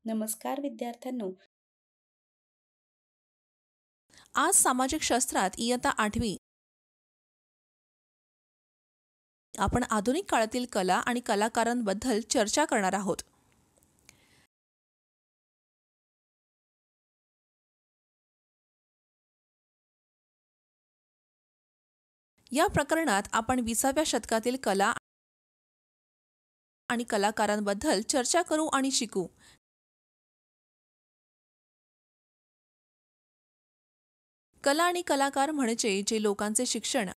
नमस्कार विद्यार्थ्यांनो. आज सामाजिक शास्त्रात इयत्ता 8वी आपण आधुनिक काळातील कला आणि कलाकारांबद्दल चर्चा करणार आहोत. या प्रकरणात आपण 20व्या शतकातील कला आणि कलाकारांबद्दल चर्चा करू आणि शिकू. कला आणि कलाकार म्हणजे जे लोकांचे शिक्षण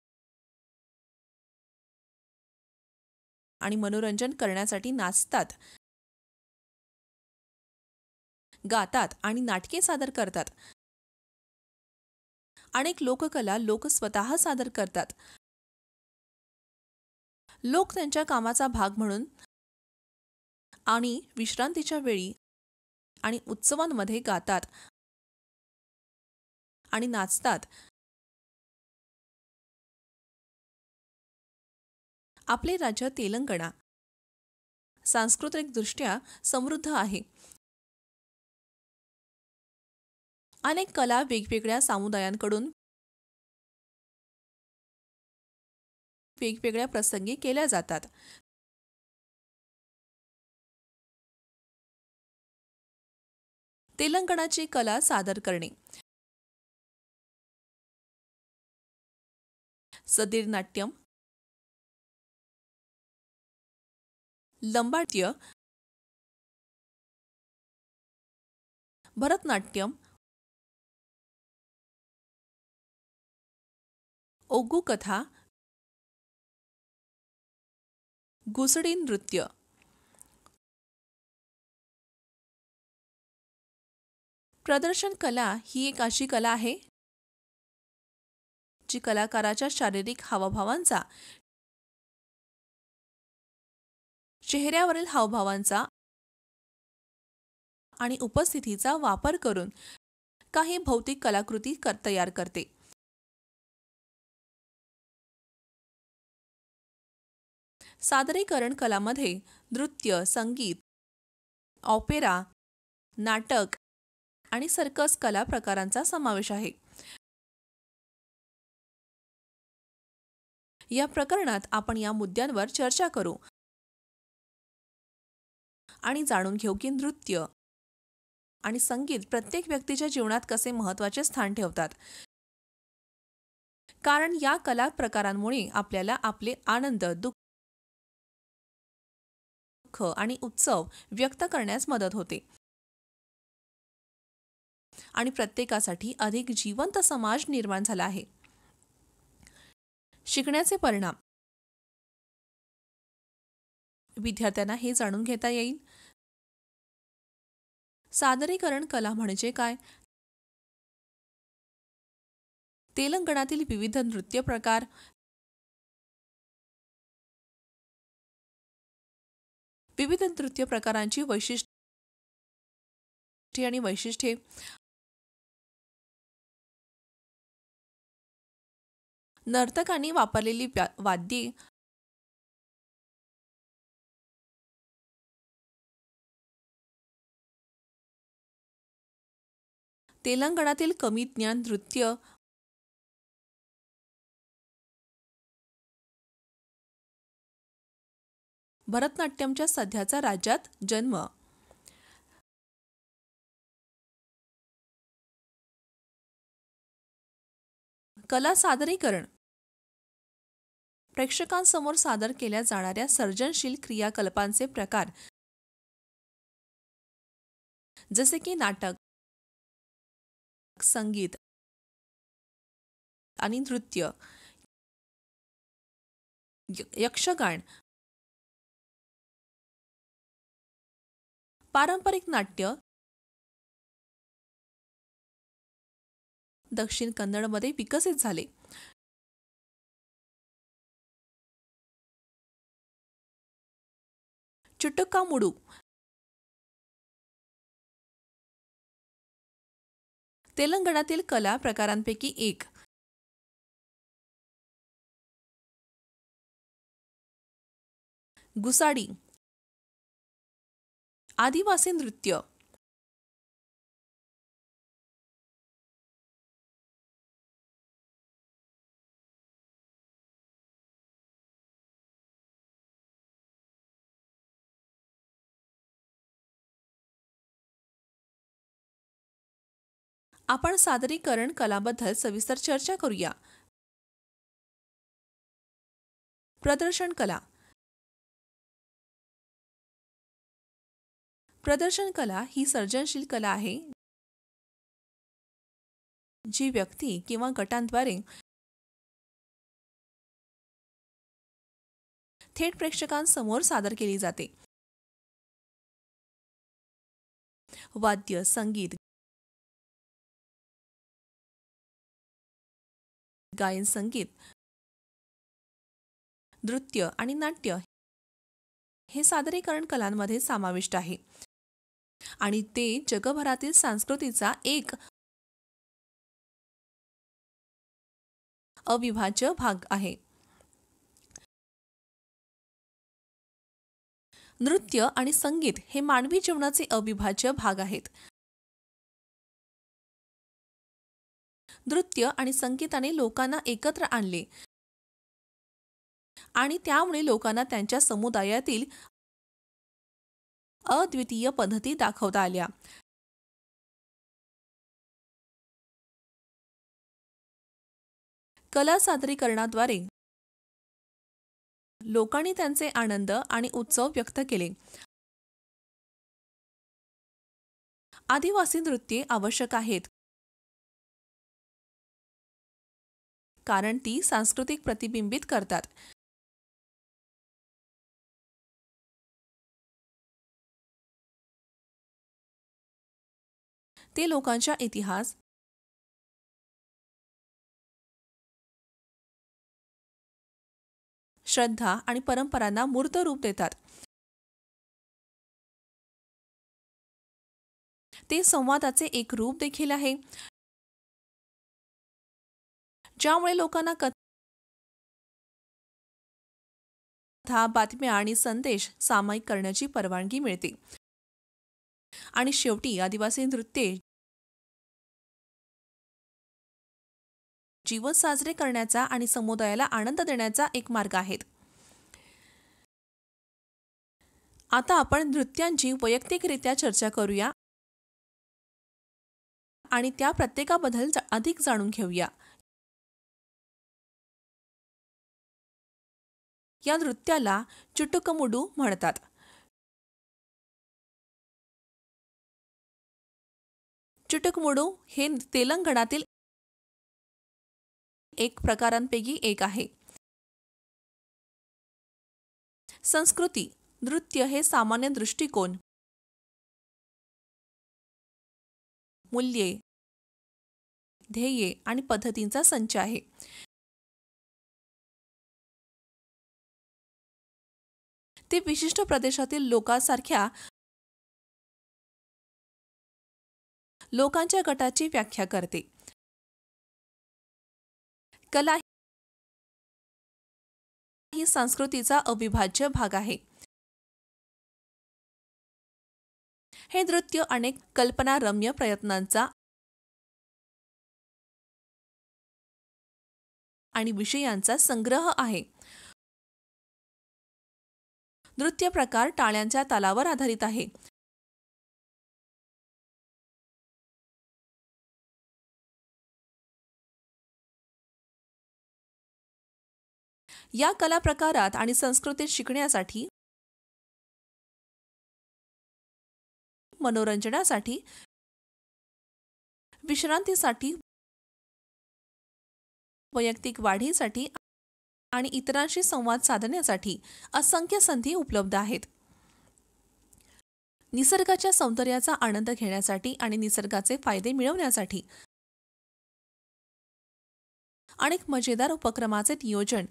आणि मनोरंजन करण्यासाठी नाचतात, गातात आणि नाटके सादर करतात. अनेक लोककला लोक स्वतः सादर करतात. लोक त्यांच्या कामाचा भाग म्हणून आणि विश्रांतीच्या वेळी आणि उत्सवांमध्ये गातात आणि नाचतात. आपले राज्य तेलंगणा सांस्कृतिकदृष्ट्या समृद्ध आहे. अनेक कला वेगवेगळ्या समुदायांकडून वेगवेगळ्या प्रसंगी केल्या जातात. तेलंगणाची कला सादर करणे. सदीर नाट्यम, लंबाट्य, भरतनाट्यम, ओग्गू कथा, घुसडी नृत्य. प्रदर्शन कला ही एक अशी कला आहे जी कलाकाराच्या शारीरिक हावभावांचा, चेहऱ्यावरील हावभावांचा आणि उपस्थितीचा वापर करून काही भौतिक कलाकृती तयार करते. सादरीकरण कलामध्ये नृत्य, संगीत, ऑपेरा, नाटक आणि सर्कस कला प्रकारांचा समावेश आहे. या प्रकरणात आपण या मुद्द्यांवर चर्चा करू आणि जाणून घेऊ की नृत्य आणि संगीत प्रत्येक व्यक्तीच्या जीवनात कसे महत्त्वाचे स्थान ठेवतात. कारण या कला प्रकारांमुळे आपल्याला आपले आनंद, दुःख आणि उत्सव व्यक्त करण्यास मदत होते आणि प्रत्येकासाठी अधिक जिवंत समाज निर्माण झाला आहे. शिकण्याचे परिणाम. विद्यार्थ्यांना हे जाणून घेता येईल. सादरीकरण कला म्हणजे काय? तेलंगणातील विविध नृत्य प्रकार, विविध नृत्य प्रकारांची वैशिष्ट्ये आणि वैशिष्ट्ये, नर्तकांनी वापरलेली वाद्ये, तेलंगणातील कमी ज्ञान नृत्य, भरतनाट्यमच्या सध्याचा राज्यात जन्म. कला सादरीकरण. प्रेक्षकांसमोर सादर केल्या जाणाऱ्या सर्जनशील क्रियाकलापांचे प्रकार जसे की नाटक, संगीत आणि नृत्य, यक्षगान, पारंपरिक नाट्य, दक्षिण कन्नडमध्ये विकसित झाले. चुटुक्कामुडू, तेलंगणातील कला प्रकारांपैकी एक. गुसाडी, आदिवासी नृत्य, आपण सादरीकरण कलाबद्दल सविस्तर चर्चा करूया. प्रदर्शन कला. प्रदर्शन कला ही सर्जनशील कला आहे जी व्यक्ती किंवा गटांद्वारे थेट प्रेक्षकांसमोर सादर केली जाते. वाद्य, संगीत, गायन, संगीत, नृत्य आणि नाट्य हे सादरीकरण कलांमध्ये समाविष्ट आहे आणि ते जगभरातील संस्कृतीचा एक अविभाज्य भाग आहे. नृत्य आणि संगीत हे मानवी जीवनाचे अविभाज्य भाग आहेत. नृत्य आणि संगीताने लोकांना एकत्र आणले आणि त्यामुळे लोकांना त्यांच्या समुदायातील अद्वितीय पद्धती दाखवता आल्या. कला सादरीकरणाद्वारे लोकांनी त्यांचे आनंद आणि उत्सव व्यक्त केले. आदिवासी नृत्ये आवश्यक आहेत कारण ती सांस्कृतिक प्रतिबिंबित करतात. ते लोकांच्या इतिहास, श्रद्धा आणि परंपरांना मूर्त रूप देतात. ते संवादाचे एक रूप देखील आहे ज्यामुळे लोकांना कथा, बातम्या आणि संदेश सामायिक करण्याची परवानगी मिळते. आणि शेवटी आदिवासी नृत्ये जीवन साजरे करण्याचा आणि समुदायाला आनंद देण्याचा एक मार्ग आहेत. आता आपण नृत्यांची वैयक्तिकरित्या चर्चा करूया आणि त्या प्रत्येकाबद्दल अधिक जाणून घेऊया. या नृत्याला चुटुकमुडू म्हणतात. चुटुकमुडू हे तेलंगणातील एक प्रकारांपैकी एक आहे. संस्कृती. नृत्य हे सामान्य दृष्टिकोन, मूल्ये, ध्येये आणि पद्धतींचा संच आहे. ते विशिष्ट प्रदेशातील लोकांसारख्या लोकांच्या गटाची व्याख्या करते. कला ही संस्कृतीचा अविभाज्य भाग आहे. हे नृत्य अनेक कल्पनारम्य प्रयत्नांचा आणि विषयांचा संग्रह आहे. नृत्य प्रकार टाळ्यांच्या तालावर आधारित आहे. या कला प्रकारात आणि संस्कृतीत शिकण्यासाठी, मनोरंजनासाठी, विश्रांतीसाठी, वैयक्तिक वाढीसाठी आणि इतरांशी संवाद साधण्यासाठी असंख्य संधी उपलब्ध आहेत. निसर्गाच्या सौंदर्याचा आनंद घेण्यासाठी आणि निसर्गाचे फायदे मिळवण्यासाठी अनेक मजेदार उपक्रमाचे नियोजन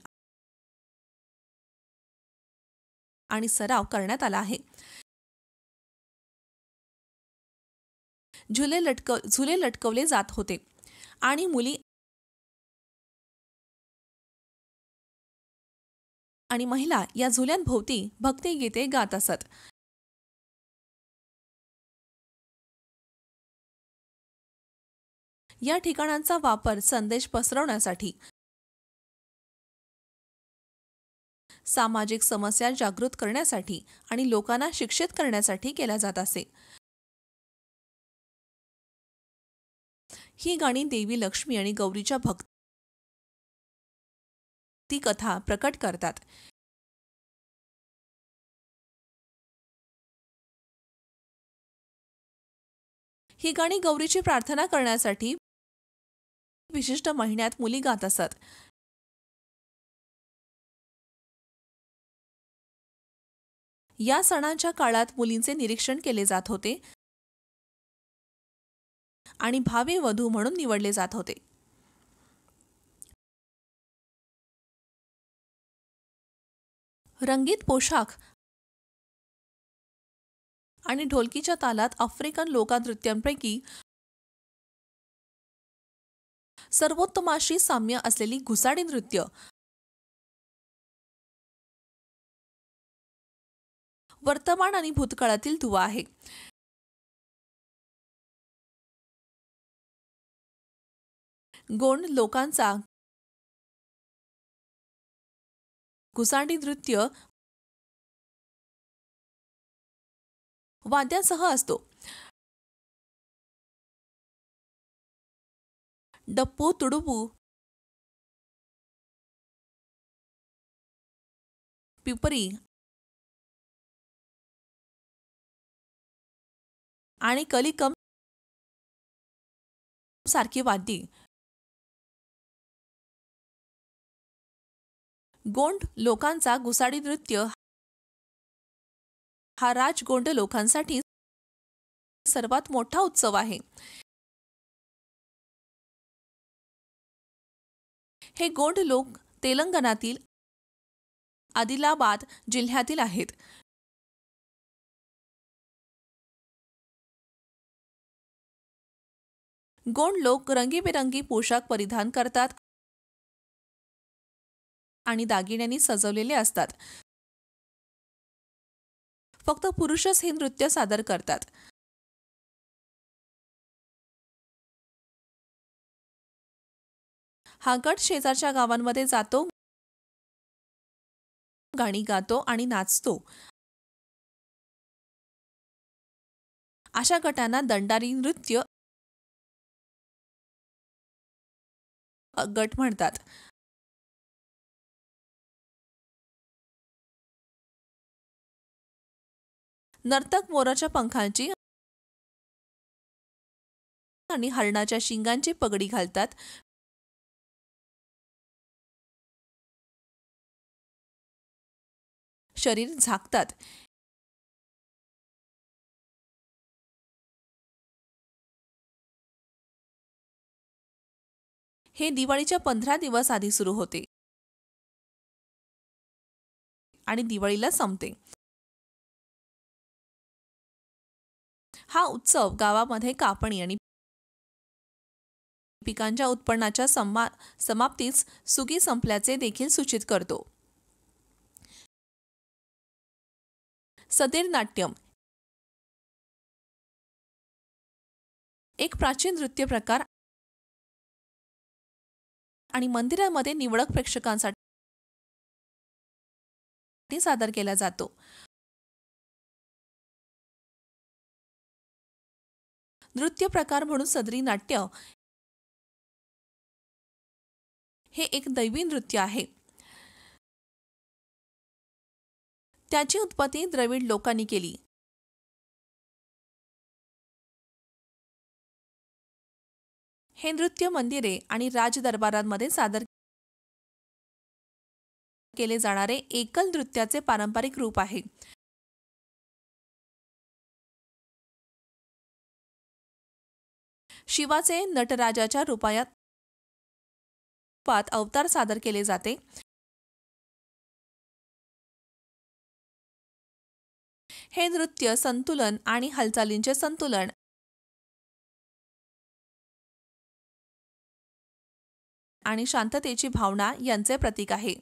आणि सराव करण्यात आला आहे. झुले लटकवले जात होते आणि मुली आणि महिला या झुल्यांभोवती भक्तिगीते गात असत. या ठिकाणांचा वापर संदेश पसरवण्यासाठी, सामाजिक समस्या जागृत करण्यासाठी आणि लोकांना शिक्षित करण्यासाठी केला जात असे. ही गाणी देवी लक्ष्मी आणि गौरीच्या भक्ती कथा प्रकट करतात. ही गाणी गौरीची प्रार्थना करण्यासाठी विशिष्ट महिन्यात मुली गात असत. या सणांच्या काळात मुलींचे निरीक्षण केले जात होते आणि भावी वधू म्हणून निवडले जात होते. रंगीत पोशाख आणि ढोलकीच्या तालात आफ्रिकन लोकनृत्यांपैकी सर्वोत्तमाशी साम्य असलेली घुसाडी नृत्य वर्तमान आणि भूतकाळातील दुवा आहे. गोंड लोकांचा घुसाडी नृत्य वाद्यासह असतो. डप्पू, तुडुपू, पिपरी आणि कलिकम सारखी वाद्ये. गोंड लोकांचा घुसाडी नृत्य हा राजगोंड लोकांसाठी सर्वात मोठा उत्सव आहे. हे गोंड लोक तेलंगणातील आदिलाबाद जिल्ह्यातील आहेत. गोंड लोक रंगीबेरंगी पोशाख परिधान करतात आणि दागिन्यांनी सजवलेले असतात. फक्त पुरुषच हे नृत्य सादर करतात. हा गट शेजारच्या गावांमध्ये जातो, गाणी गातो आणि नाचतो. अशा गटांना दंडारी नृत्य गट म्हणतात. नर्तक मोराच्या पंखांची आणि हरणाच्या शिंगांची पगडी घालतात. शरीर झाकतात. हे दिवाळीच्या 15 दिवस आधी सुरू होते आणि दिवाळीला संपते. हा उत्सव गावामध्ये कापणी आणि पिकांच्या उत्पन्नाच्या समाप्तीस सुगी संपल्याचे देखील सूचित करतो. सदेर नाट्यम एक प्राचीन नृत्य प्रकार आणि मंदिरामध्ये निवडक प्रेक्षकांसाठी सादर केला जातो. नृत्य प्रकार म्हणून सदरी नाट्य हे एक दैवी नृत्य आहे. त्याची उत्पत्ती द्रविड लोकांनी केली. हे नृत्य मंदिरे आणि राजदरबारांमध्ये सादर केले जाणारे एकल नृत्याचे पारंपरिक रूप आहे. शिवाचे नटराजाच्या रूपात अवतार सादर केले जाते. हे नृत्य संतुलन आणि हालचालींचे संतुलन आणि शांततेची भावना यांचे प्रतीक आहे.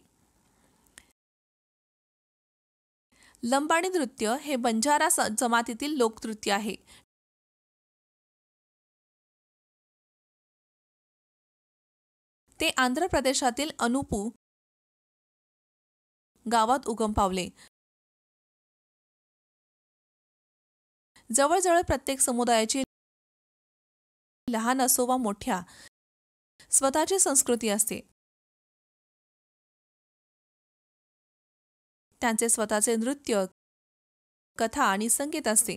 लंबाडी नृत्य हे बंजारा जमातीतील लोकनृत्य आहे. ते आंध्र प्रदेशातील अनुपू गावात उगम पावले. जवळजवळ प्रत्येक समुदायाची लहान असो वा मोठ्या, स्वतःची संस्कृती असते. त्यांचे स्वतःचे नृत्य, कथा आणि संगीत असते.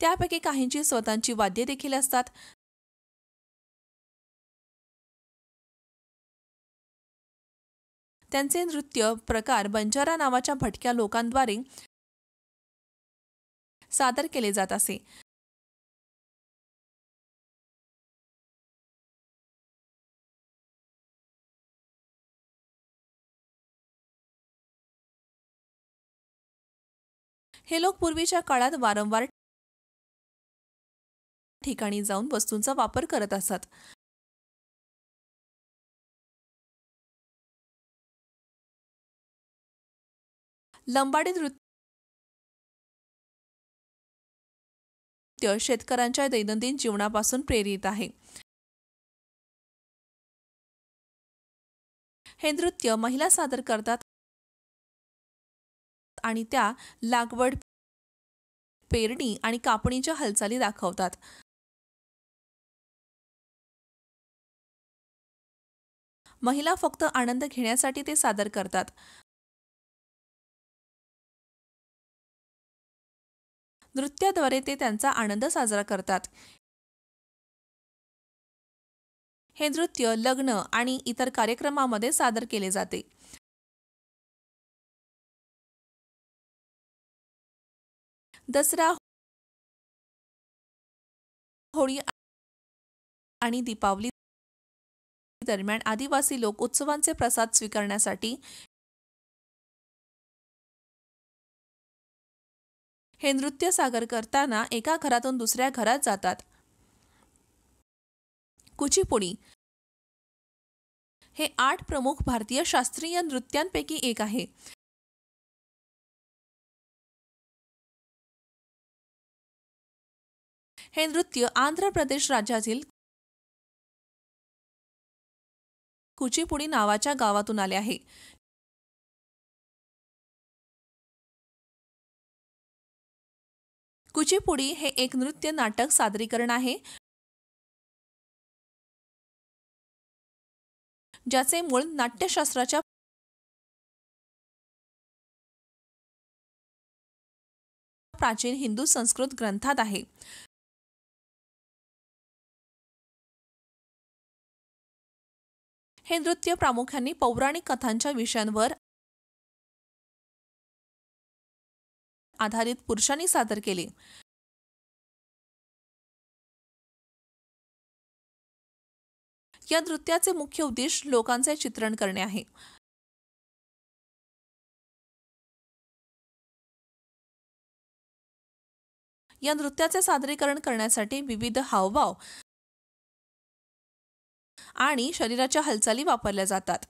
त्यापैकी काहींची स्वतःची वाद्ये देखील असतात. त्यांचे नृत्य प्रकार बंजारा नावाच्या भटक्या लोकांद्वारे सादर केले जात असे. हे लोक पूर्वीच्या काळात वारंवार ठिकाणी जाऊन वस्तूंचा वापर करत असत. लंबाडी नृत्य शेतकऱ्यांच्या दैनंदिन जीवनापासून प्रेरित आहे. हे नृत्य महिला सादर करतात आणि त्या लागवड, पेरणी आणि कापणीच्या हालचाली दाखवतात. महिला फक्त आनंद घेण्यासाठी ते सादर करतात. नृत्याद्वारे ते त्यांचा आनंद साजरा करतात. हे नृत्य लग्न आणि इतर कार्यक्रमामध्ये सादर केले जाते. दसरा, होळी आणि दीपावली दरम्यान आदिवासी लोक उत्सवांचे प्रसाद स्वीकारण्यासाठी हे नृत्य सादर करताना एका घरातून दुसऱ्या घरात जातात. कुचिपुडी हे 8 प्रमुख भारतीय शास्त्रीय नृत्यांपैकी एक आहे. हे नृत्य आंध्र प्रदेश राज्यातील कुचिपुडी नावाच्या गावातून आले आहे. कुचिपुडी हे एक नृत्य नाटक सादरीकरण आहे ज्याचे मूळ नाट्यशास्त्राच्या प्राचीन हिंदू संस्कृत ग्रंथात आहे. हे नृत्य प्रामुख्याने पौराणिक कथांच्या विषयांवर आधारित पुरुषांनी सादर केले. या नृत्याचे मुख्य उद्देश लोकांचे चित्रण करणे आहे. या नृत्याचे सादरीकरण करण्यासाठी विविध हावभाव आणि शरीराच्या हालचाली वापरल्या जातात.